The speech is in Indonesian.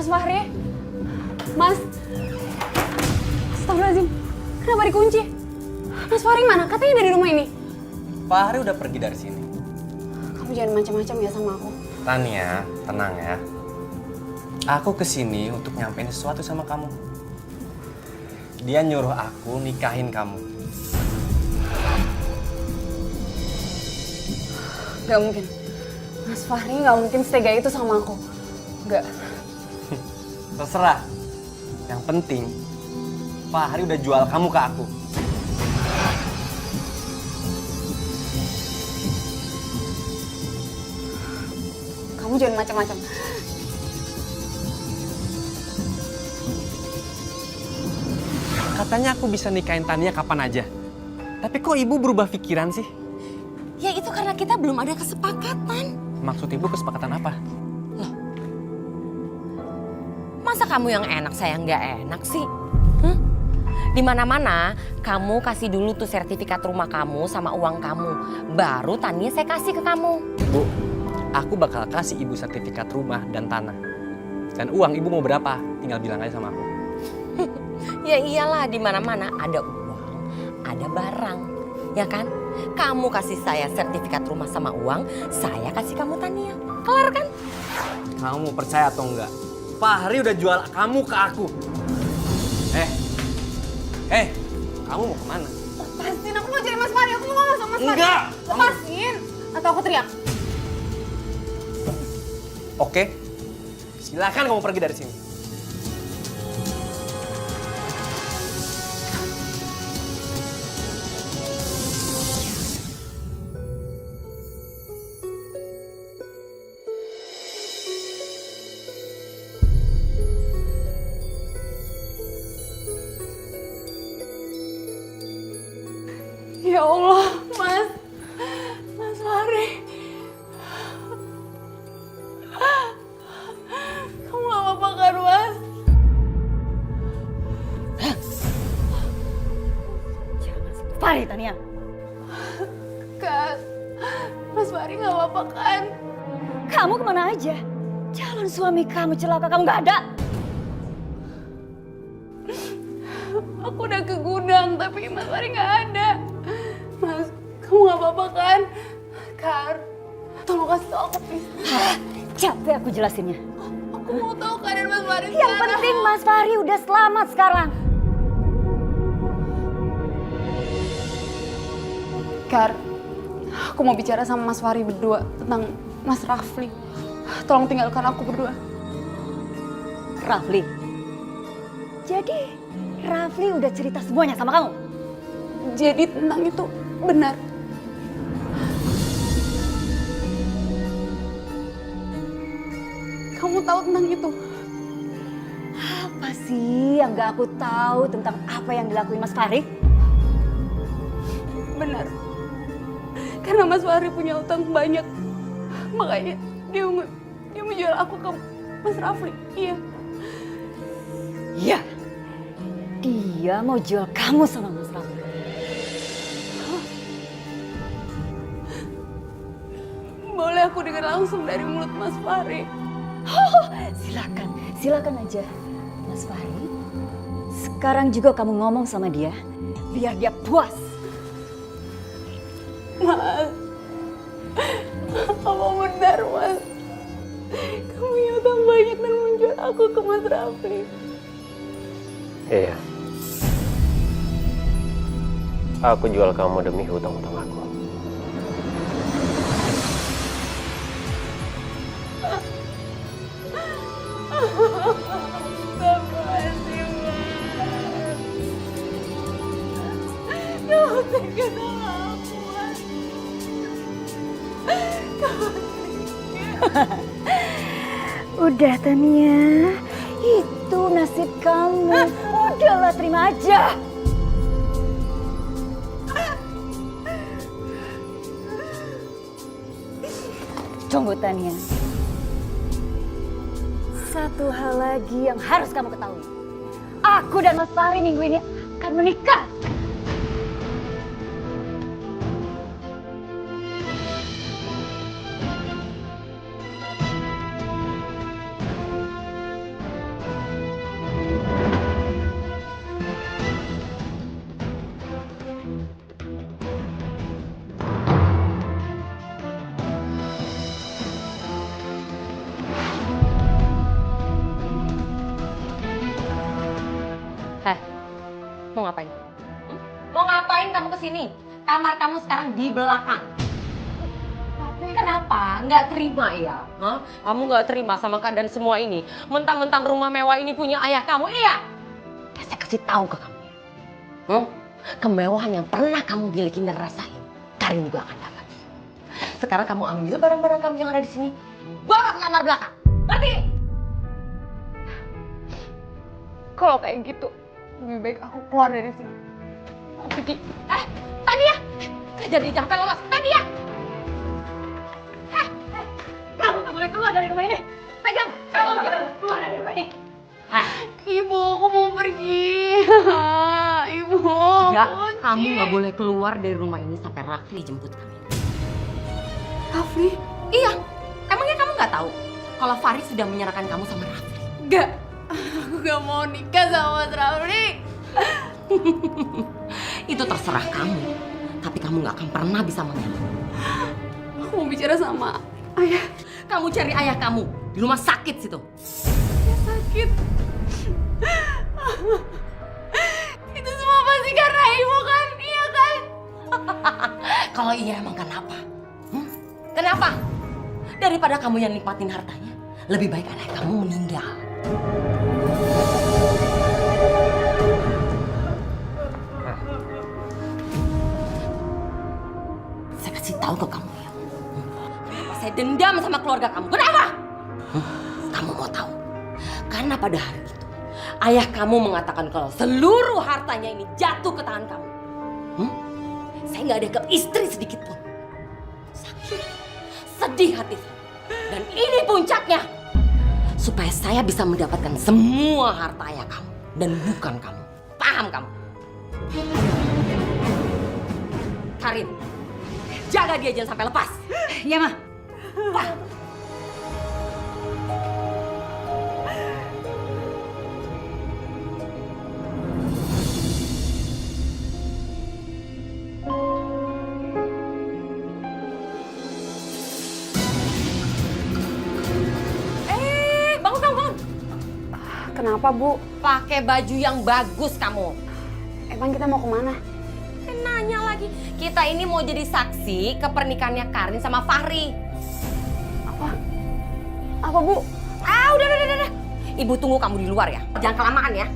Mas Fahri? Mas? Astagfirullahaladzim, kenapa dikunci? Mas Fahri mana? Katanya dari rumah ini. Fahri udah pergi dari sini. Kamu jangan macam-macam ya sama aku. Tania, tenang ya. Aku kesini untuk nyampein sesuatu sama kamu. Dia nyuruh aku nikahin kamu. Gak mungkin. Mas Fahri gak mungkin setega itu sama aku. Gak. Terserah. Yang penting, Fahri udah jual kamu ke aku. Kamu jangan macam-macam. Katanya aku bisa nikahin Tania kapan aja. Tapi kok ibu berubah pikiran sih? Ya itu karena kita belum ada kesepakatan. Maksud ibu kesepakatan apa? Masa kamu yang enak, saya nggak enak sih? Di mana-mana kamu kasih dulu tuh sertifikat rumah kamu sama uang kamu. Baru Tania saya kasih ke kamu. Bu, aku bakal kasih ibu sertifikat rumah dan tanah. Dan uang ibu mau berapa? Tinggal bilang aja sama aku. Ya iyalah, di mana-mana ada uang, ada barang, ya kan? Kamu kasih saya sertifikat rumah sama uang, saya kasih kamu Tania. Kelar kan? Kamu mau percaya atau enggak? Fahri udah jual kamu ke aku. Kamu mau kemana? Lepasin, aku mau cari Mas Fahri. Aku mau ngomong sama Mas Fahri. Enggak! Lepasin, atau aku teriak. Oke, silakan kamu pergi dari sini. Ya Allah, Mas. Mas Fahri. Kamu gak apa-apa kan, Mas? Fahri, Tania. Kak, Mas Fahri gak apa-apa kan? Kamu kemana aja? Calon suami kamu celaka, kamu gak ada. Aku udah ke gudang, tapi Mas Fahri gak ada. Mas, kamu gak apa-apa kan? Kar, tolong kasih tau aku, please. Capek aku jelasinnya. Aku mau tahu keadaan Mas Fahri Yang sekarang. penting Mas Fahri udah selamat sekarang. Kar, aku mau bicara sama Mas Fahri berdua tentang Mas Rafli. Tolong tinggalkan aku berdua. Rafli. Jadi Rafli udah cerita semuanya sama kamu? Jadi tentang itu benar. Kamu tahu tentang itu? Apa sih yang gak aku tahu tentang apa yang dilakuin Mas Fahri? Benar. Karena Mas Fahri punya utang banyak. Makanya dia menjual aku ke Mas Rafli. Iya. Iya. Dia mau jual kamu sama Mas Rafli. Boleh aku dengar langsung dari mulut Mas Fahri? Oh, silakan aja. Mas Fahri, sekarang juga kamu ngomong sama dia, biar dia puas. Mas, apa benar Mas? Kamu punya utang banyak dan menjual aku ke Mas Rafli. Iya. Aku jual kamu demi hutang-hutang aku. Astagfirullahaladzim, Mas. Kamu tega sama aku, Mas. Udah Tania, itu nasib kamu. Udahlah, terima aja. Tunggu Tania. Satu hal lagi yang harus kamu ketahui. Aku dan Mas Fahri minggu ini akan menikah. mau ngapain? Mau ngapain kamu kesini? Kamar kamu sekarang di belakang. Kenapa? Nggak terima ya? Hah? Kamu nggak terima sama keadaan semua ini? Mentang-mentang rumah mewah ini punya ayah kamu, iya? Saya kasih tahu ke kamu. Kemewahan yang pernah kamu miliki dan rasain, Karin juga akan dapat. Sekarang kamu ambil barang-barang kamu yang ada di sini, bawa ke kamar belakang. Ngerti? Kalau kayak gitu, lebih baik aku keluar dari sini. Aku pergi. Tania! Jadi jangan lolos, Tania! Kamu nggak boleh keluar dari rumah ini. Pegang! Kamu nggak boleh keluar dari rumah ini. Ibu, aku mau pergi. Ibu, Ya, kunci. kamu nggak boleh keluar dari rumah ini sampai Rafli jemput kami. Rafli? Iya, emangnya kamu nggak tahu kalau Farid sudah menyerahkan kamu sama Rafli? Enggak. Aku gak mau nikah sama Mas Rafli. Itu terserah kamu, tapi kamu nggak akan pernah bisa mengelak. Aku mau bicara sama ayah. Kamu cari ayah kamu di rumah sakit situ. Dia sakit. Itu semua pasti karena ibu kan? Iya kan? Kalau iya emang kenapa? Kenapa? Daripada kamu yang nikmatin hartanya, lebih baik anak kamu meninggal. Saya kasih tahu ke kamu ya. Kenapa saya dendam sama keluarga kamu? Kenapa? Kamu mau tahu? Karena pada hari itu, ayah kamu mengatakan kalau seluruh hartanya ini jatuh ke tangan kamu. Saya nggak ada ke istri sedikit pun. Sakit, sedih hati saya. Dan ini puncaknya. Supaya saya bisa mendapatkan semua harta ayah kamu. Dan bukan kamu. Paham kamu? Karin, jaga dia jangan sampai lepas. Ya, Ma. Wah. Bangun. Kenapa, Bu? Pakai baju yang bagus kamu. Emang kita mau kemana? Nanya lagi. Kita ini mau jadi saksi ke pernikahannya Karin sama Fahri. Apa, Bu? Udah. Ibu tunggu kamu di luar ya. Jangan kelamaan ya.